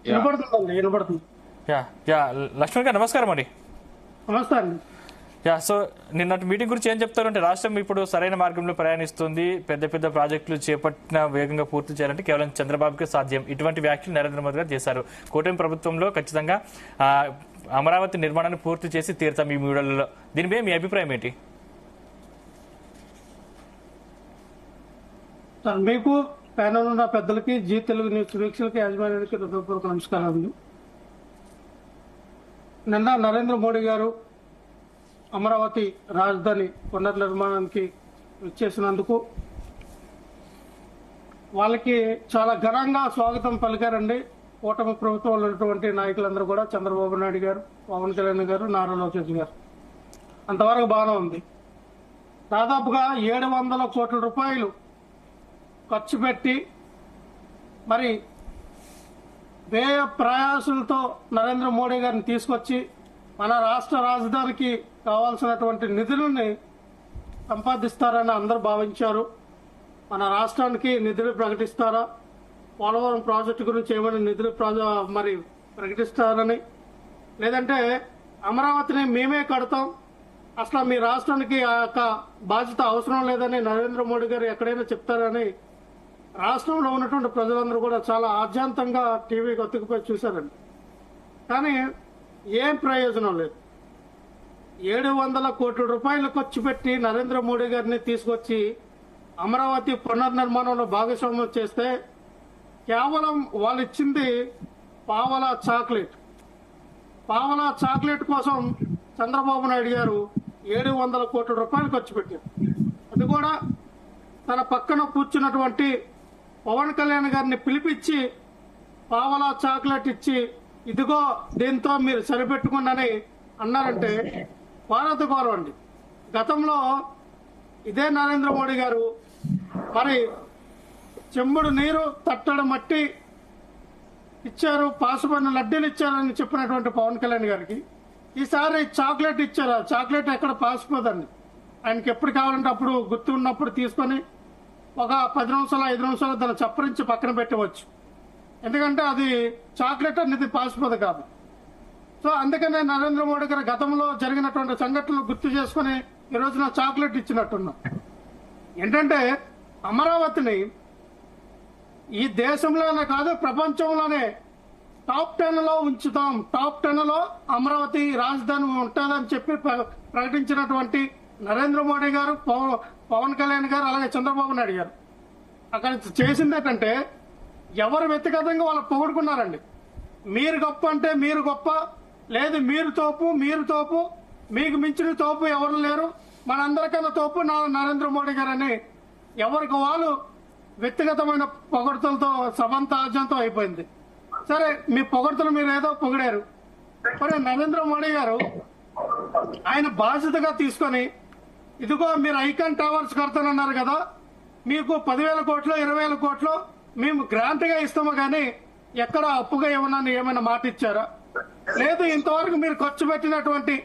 వినపడుతుందండి, వినపడుతుంది. Yeah yeah Laxman గారు నమస్కారం అండి. నమస్తే అండి. యా సో నిన్నటి మీటింగ్ గురించి ఏం చెప్తారు అంటే రాష్ట్రం ఇప్పుడు సరైన మార్గంలో ప్రయాణిస్తుంది, పెద్ద పెద్ద ప్రాజెక్టులు చేపట్టిన వేగంగా పూర్తి చేయాలంటే కేవలం చంద్రబాబుకే సాధ్యం, ఇటువంటి వ్యాఖ్యలు నరేంద్ర మోదీ గారు చేశారు. కూటమి ప్రభుత్వంలో ఖచ్చితంగా అమరావతి నిర్మాణాన్ని పూర్తి చేసి తీరుతాం ఈ 3 ఏళ్లలో. దీనిపై మీ అభిప్రాయం ఏంటి? మీకు ప్యానల్ ఉన్న పెద్దలకి, జీ తెలుగు న్యూస్ వీక్షకులకి, యాజమాన్యానికి హృదయపూర్వక నమస్కారాలు. నిన్న నరేంద్ర మోడీ గారు అమరావతి రాజధాని పునర్నిర్మాణానికి వచ్చేసినందుకు వాళ్ళకి చాలా ఘనంగా స్వాగతం పలికారండి. కూటమి ప్రభుత్వంలో ఉన్నటువంటి నాయకులందరూ కూడా, చంద్రబాబు నాయుడు గారు, పవన్ కళ్యాణ్ గారు, నారా లోకేష్ గారు. అంతవరకు బాగానే ఉంది. దాదాపుగా 700 కోట్ల రూపాయలు ఖర్చు పెట్టి మరి వ్యయ ప్రయాసాలతో నరేంద్ర మోడీ గారిని తీసుకొచ్చి మన రాష్ట్ర రాజధానికి కావాల్సినటువంటి నిధులని సంపాదిస్తారని అందరూ భావించారు. మన రాష్ట్రానికి నిధులు ప్రకటిస్తారా, పోలవరం ప్రాజెక్టు గురించి ఏమైనా నిధులు మరి ప్రకటిస్తారని, లేదంటే అమరావతిని మేమే కడతాం, అసలు మీ రాష్ట్రానికి ఆ యొక్క బాధ్యత అవసరం లేదని నరేంద్ర మోడీ గారు ఎక్కడైనా చెప్తారని రాష్ట్రంలో ఉన్నటువంటి ప్రజలందరూ కూడా చాలా ఆద్యంతంగా టీవీకి ఒత్తుకుపోయి చూశారండి. కానీ ఏం ప్రయోజనం లేదు. 700 కోట్ల రూపాయలు ఖర్చు పెట్టి నరేంద్ర మోడీ గారిని తీసుకొచ్చి అమరావతి పునర్నిర్మాణంలో భాగస్వామ్యం చేస్తే కేవలం వాళ్ళు ఇచ్చింది పావలా చాక్లెట్. పావలా చాక్లెట్ కోసం చంద్రబాబు నాయుడు గారు 700 కోట్ల రూపాయలు ఖర్చు పెట్టారు. అది కూడా తన పక్కన కూర్చున్నటువంటి పవన్ కళ్యాణ్ గారిని పిలిపించి పావలా చాక్లెట్ ఇచ్చి, ఇదిగో దీంతో మీరు సరిపెట్టుకోండి అన్నారంటే భారత గౌరవం అండి. గతంలో ఇదే నరేంద్ర మోడీ గారు మరి చెంబుడు నీరు తట్టడం మట్టి ఇచ్చారు, పాసుపడిన లడ్డీలు ఇచ్చారని చెప్పినటువంటి పవన్ కళ్యాణ్ గారికి ఈసారి చాక్లెట్ ఇచ్చారు. ఆ చాక్లెట్ ఎక్కడ పాసిపోదండి. ఆయనకి ఎప్పుడు కావాలంటే అప్పుడు గుర్తు ఉన్నప్పుడు తీసుకొని ఒక 10 నిమిషాలు 5 నిమిషాలు దాన్ని చప్పరించి పక్కన పెట్టవచ్చు. ఎందుకంటే అది చాక్లెట్ అనేది పాసిపోదు కాదు. సో అందుకనే నరేంద్ర మోడీ గారు గతంలో జరిగినటువంటి సంఘటనలు గుర్తు చేసుకుని ఈ రోజున చాక్లెట్ ఇచ్చినట్టున్నాం. ఏంటంటే అమరావతిని ఈ దేశంలోనే కాదు ప్రపంచంలోనే టాప్ 10 లో ఉంచుతాం, టాప్ 10 లో అమరావతి రాజధాని ఉంటుందని చెప్పి ప్రకటించినటువంటి నరేంద్ర మోడీ గారు, పవన్ కళ్యాణ్ గారు, అలాగే చంద్రబాబు నాయుడు గారు అక్కడ చేసింది ఏంటంటే ఎవరు వ్యక్తిగతంగా వాళ్ళు పొగుడుకున్నారండి. మీరు గొప్ప అంటే మీరు గొప్ప, లేదు మీరు తోపు, మీరు తోపు, మీకు మించిన తోపు ఎవరు లేరు, మనందరికన్నా తోపు నరేంద్ర మోడీ గారు అని ఎవరికి వాళ్ళు వ్యక్తిగతమైన పొగడ్తలతో సమంత ఆజ్యంతో అయిపోయింది. సరే, మీ పొగడ్తలు మీరు ఏదో పొగిడారు. మరి నరేంద్ర మోడీ గారు ఆయన బాధ్యతగా తీసుకొని, ఇదిగో మీరు ఐకాన్ టవర్స్ కడతానన్నారు కదా, మీకు 10,000 కోట్లు 20,000 కోట్లు మేము గ్రాంట్ గా ఇస్తాము, కానీ ఎక్కడ అప్పుగా ఇవ్వనని ఏమైనా మాట ఇచ్చారా? లేదు. ఇంతవరకు మీరు ఖర్చు పెట్టినటువంటి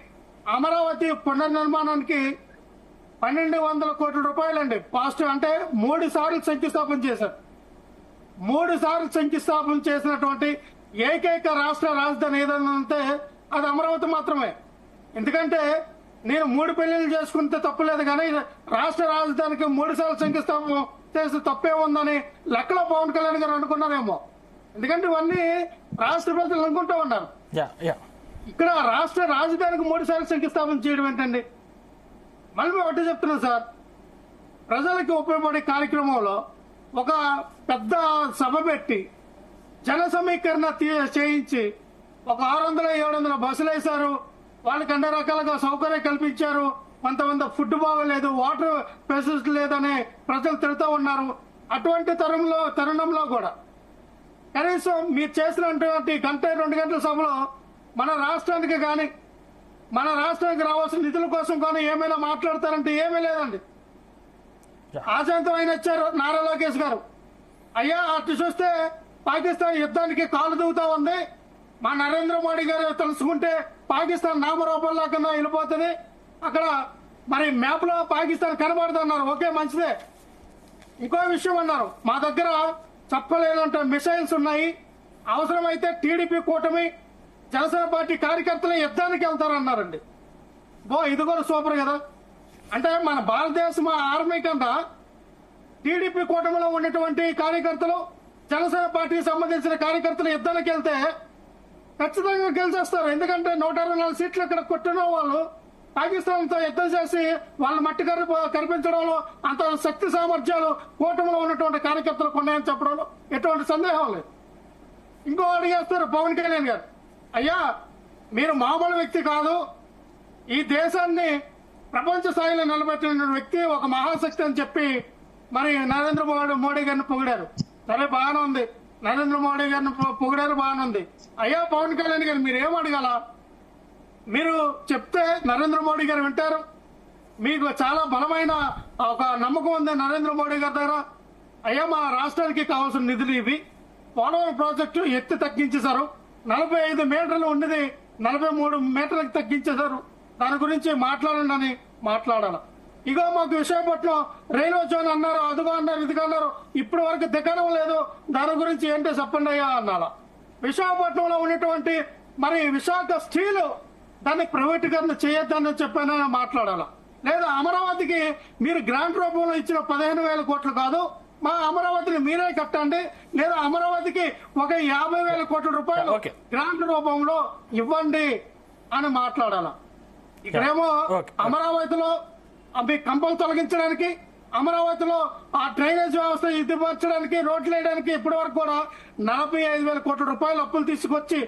అమరావతి పునర్నిర్మాణానికి 1,200 కోట్ల రూపాయలండి. పాజిటివ్ అంటే 3 సార్లు శంకుస్థాపన చేశారు. 3 సార్లు శంకుస్థాపన చేసినటువంటి ఏకైక రాష్ట్ర రాజధాని ఏదైనా ఉంటే అది అమరావతి మాత్రమే. ఎందుకంటే నేను 3 పెళ్లిళ్ళు చేసుకుంటే తప్పులేదు, కానీ రాష్ట్ర రాజధానికి 3 సార్లు శంకుస్థాపన చేస్తే తప్పే ఉందని లెక్కలో పవన్ కళ్యాణ్ గారు అనుకున్నారేమో. ఎందుకంటే ఇవన్నీ రాష్ట్ర ప్రజలు అనుకుంటూ ఉన్నారు. ఇక్కడ రాష్ట్ర రాజధానికి 3 సార్లు శంకుస్థాపన చేయడం ఏంటండి? మళ్ళీ ఒకటి చెప్తున్నాను సార్, ప్రజలకు ఉపయోగపడే కార్యక్రమంలో ఒక పెద్ద సభ పెట్టి జన సమీకరణ చేయించి ఒక 600-700 బస్సులు వేశారు. వాళ్ళకి అన్ని రకాలుగా సౌకర్యం కల్పించారు. కొంతమంది ఫుడ్ బాగోలేదు, వాటర్ ఫెసిలిటీ లేదని ప్రజలు తిరుగుతూ ఉన్నారు. అటువంటి తరుణంలో కూడా కనీసం మీరు చేసినటువంటి 1-2 గంటల సభలో మన రాష్ట్రానికి కానీ, మన రాష్ట్రానికి రావాల్సిన నిధుల కోసం కానీ ఏమైనా మాట్లాడతారంటే ఏమీ లేదండి. ఆశాంతం ఆయన వచ్చారు నారా లోకేష్ గారు, అయ్యా అటు చూస్తే పాకిస్తాన్ యుద్ధానికి కాలు దూవుతా ఉంది, మా నరేంద్ర మోడీ గారు తెలుసుకుంటే పాకిస్తాన్ నామరూపంలో కన్నా వెళ్ళిపోతుంది, అక్కడ మరి మ్యాప్ లో పాకిస్తాన్ కనబడుతున్నారు. ఓకే, మంచిదే. ఇంకో విషయం అన్నారు, మా దగ్గర చెప్పలేదంటే మిసైల్స్ ఉన్నాయి, అవసరమైతే టీడీపీ కూటమి జనసేన పార్టీ కార్యకర్తలు యుద్ధానికి వెళ్తారన్నారండి. ఇది కూడా సూపర్ కదా. అంటే మన భారతదేశం ఆర్మీ కన్నా టీడీపీ కూటమిలో ఉన్నటువంటి కార్యకర్తలు జనసేన పార్టీకి సంబంధించిన కార్యకర్తలు యుద్ధానికి వెళ్తే ఖచ్చితంగా గెలిచేస్తారు. ఎందుకంటే 124 సీట్లు ఇక్కడ కొట్టిన వాళ్ళు పాకిస్తాన్ తో యుద్ధం చేసి వాళ్ళ మట్టి కనిపించడంలో అంత శక్తి సామర్థ్యాలు కూటమిలో ఉన్నటువంటి కార్యకర్తలకు ఉన్నాయని చెప్పడంలో ఎటువంటి సందేహం లేదు. ఇంకో అడిగేస్తారు పవన్ కళ్యాణ్ గారు, అయ్యా మీరు మామూలు వ్యక్తి కాదు, ఈ దేశాన్ని ప్రపంచ స్థాయిలో నిలబెట్టిన వ్యక్తి, ఒక మహాశక్తి అని చెప్పి మరి నరేంద్ర మోడీ గారిని పొగిడారు. సరే బాగానే ఉంది, నరేంద్ర మోడీ గారిని పొగిడారు, బాగానే ఉంది. అయ్యా పవన్ కళ్యాణ్ గారు మీరు ఏం అడగాల? మీరు చెప్తే నరేంద్ర మోడీ గారు వింటారు. మీకు చాలా బలమైన ఒక నమ్మకం ఉంది నరేంద్ర మోడీ గారి దగ్గర. అయ్యా మా రాష్ట్రానికి కావాల్సిన నిధులు ఇవి, పోలవరం ప్రాజెక్టు ఎత్తి తగ్గించేశారు, 45 మీటర్లు ఉన్నది 43 మీటర్లకు తగ్గించేశారు, దాని గురించి మాట్లాడండి అని మాట్లాడాలి. ఇగో మాకు విశాఖపట్నం రైల్వే జోన్ అన్నారు, అదిగో అన్నారు, ఇదిగో అన్నారు, ఇప్పటి వరకు దిగడం లేదు, దాని గురించి ఏంటో చెప్పండి అయ్యా అన్నారా. విశాఖపట్నంలో ఉన్నటువంటి మరి విశాఖ స్టీలు దాన్ని ప్రైవేటీకరణ చేయొద్దని చెప్పానని మాట్లాడాలా. లేదా అమరావతికి మీరు గ్రాంట్ రూపంలో ఇచ్చిన 15,000 కోట్లు కాదు, మా అమరావతిని మీరే కట్టండి, లేదా అమరావతికి ఒక 50,000 కోట్ల రూపాయలు గ్రాంట్ రూపంలో ఇవ్వండి అని మాట్లాడాలా. ఇక్కడేమో అమరావతిలో అవి కంపలు తొలగించడానికి, అమరావతిలో ఆ డ్రైనేజ్ వ్యవస్థ ఇదిపరచడానికి, రోడ్లు వేయడానికి ఇప్పటి వరకు కూడా 45,000 కోట్ల రూపాయలు అప్పులు తీసుకొచ్చి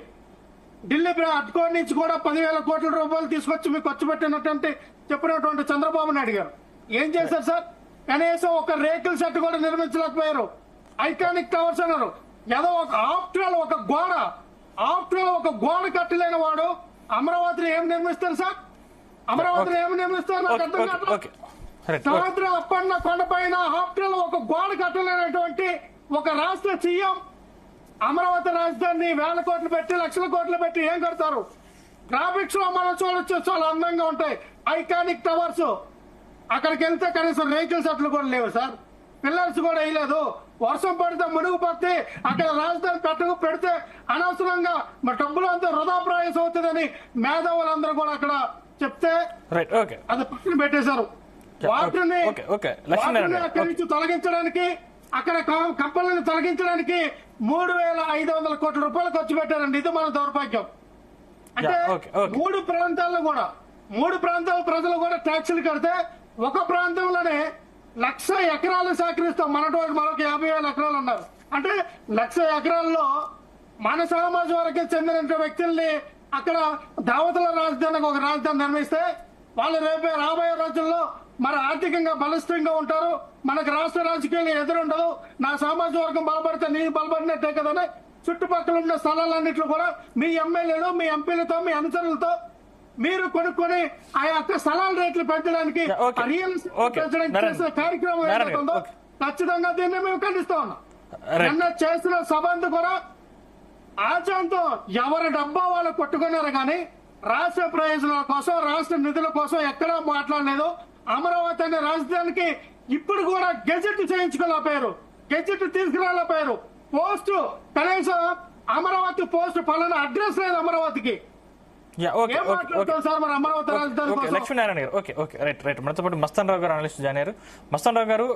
ఢిల్లీ అటుకోటి నుంచి కూడా 10,000 కోట్ల రూపాయలు తీసుకొచ్చి మీకు ఖర్చు పెట్టినటువంటి చెప్పినటువంటి చంద్రబాబు నాయుడు గారు ఏం చేశారు సార్? కనీసం ఒక రేకుల సెట్ కూడా నిర్మించలేకపోయారు. ఐకానిక్ టవర్స్ అన్నారు, ఏదో ఒక ఆఫ్టర్ ఒక గోడ కట్టలేని వాడు అమరావతిని ఏం నిర్మిస్తారు సార్? అమరావతిని ఏమి నిర్మిస్తారు నాకు అర్థం కాదు. సముద్రం అప్పన్న కొండపైన ఆఫ్టర్ ఒక గోడ కట్టలేనటువంటి ఒక రాష్ట్ర సీఎం అమరావతి రాజధానిని 1,000 కోట్లు పెట్టి, లక్షల కోట్లు పెట్టి ఏం కడతారు? గ్రాఫిక్స్ లో మనం చూడొచ్చు, చాలా అందంగా ఉంటాయి ఐకానిక్ టవర్స్. అక్కడికి వెళ్తే కనీసం రేకుల సెట్లు కూడా లేవు సార్, పిల్లర్స్ కూడా వేయలేదు. వర్షం పడితే మునిగిపోతే అక్కడ రాజధాని పెడితే అనవసరంగా మా డబ్బులు అంతా వృధా ప్రయాసం అవుతుందని మేధావులందరూ కూడా అక్కడ చెప్తే అది పక్కన పెట్టేశారు. వాటిని అక్కడి నుంచి తొలగించడానికి, అక్కడ కంపెనీలను తొలగించడానికి 3,500 కోట్ల రూపాయలు ఖర్చు పెట్టారండి. ఇది మన దౌర్భాగ్యం. అంటే 3 ప్రాంతాల ప్రజలు కూడా ట్యాక్సులు కడితే ఒక ప్రాంతంలోనే 1,00,000 ఎకరాలు సేకరిస్తాం. మనటువంటి మరొక 50,000 ఎకరాలు ఉన్నారు. అంటే 1,00,000 ఎకరాల్లో మన సమాజం వరకు చెందిన వ్యక్తుల్ని అక్కడ దావతుల రాజధానికి ఒక రాజధాని నిర్మిస్తే వాళ్ళు రాబోయే రోజుల్లో మరి ఆర్థికంగా బలిష్టంగా ఉంటారు, మనకు రాష్ట్ర రాజకీయాలు ఎదురుండదు, నా సామాజిక వర్గం బలపడితే నీ బలపడినట్టే కదని చుట్టుపక్కల ఉన్న స్థలాలన్నింటిలో కూడా మీ ఎమ్మెల్యేలు, మీ ఎంపీలతో, మీ అనుచరులతో మీరు కొనుక్కొని ఆ యొక్క స్థలాల రేట్లు పెంచడానికి రియల్ పెంచడానికి చేసిన కార్యక్రమం ఏదైతుందో ఖచ్చితంగా దీన్ని మేము ఖండిస్తా ఉన్నాం. నిన్న చేసిన సభ కూడా ఆచంతో ఎవరి డబ్బా వాళ్ళు కొట్టుకున్నారు కానీ రాష్ట్ర ప్రయోజనాల కోసం, రాష్ట్ర నిధుల కోసం ఎక్కడా మాట్లాడలేదు. అమరావతి అనే రాజధానికి ఇప్పుడు కూడా గెజెట్ చేయించుకోలేకపోయారు, గెజెట్ తీసుకురాలేకపోయారు. పోస్ట్ కనీసం అమరావతి పోస్ట్ పలానా అడ్రస్ లేదు అమరావతికి. సార్ మరి అమరావతి రాజధాని లక్ష్మీనారాయణ గారు మనతో పాటు మస్తాన్ రావు గారు అనలిస్ట్ జాయిన్ అయ్యారు. మస్తాన్ రావు గారు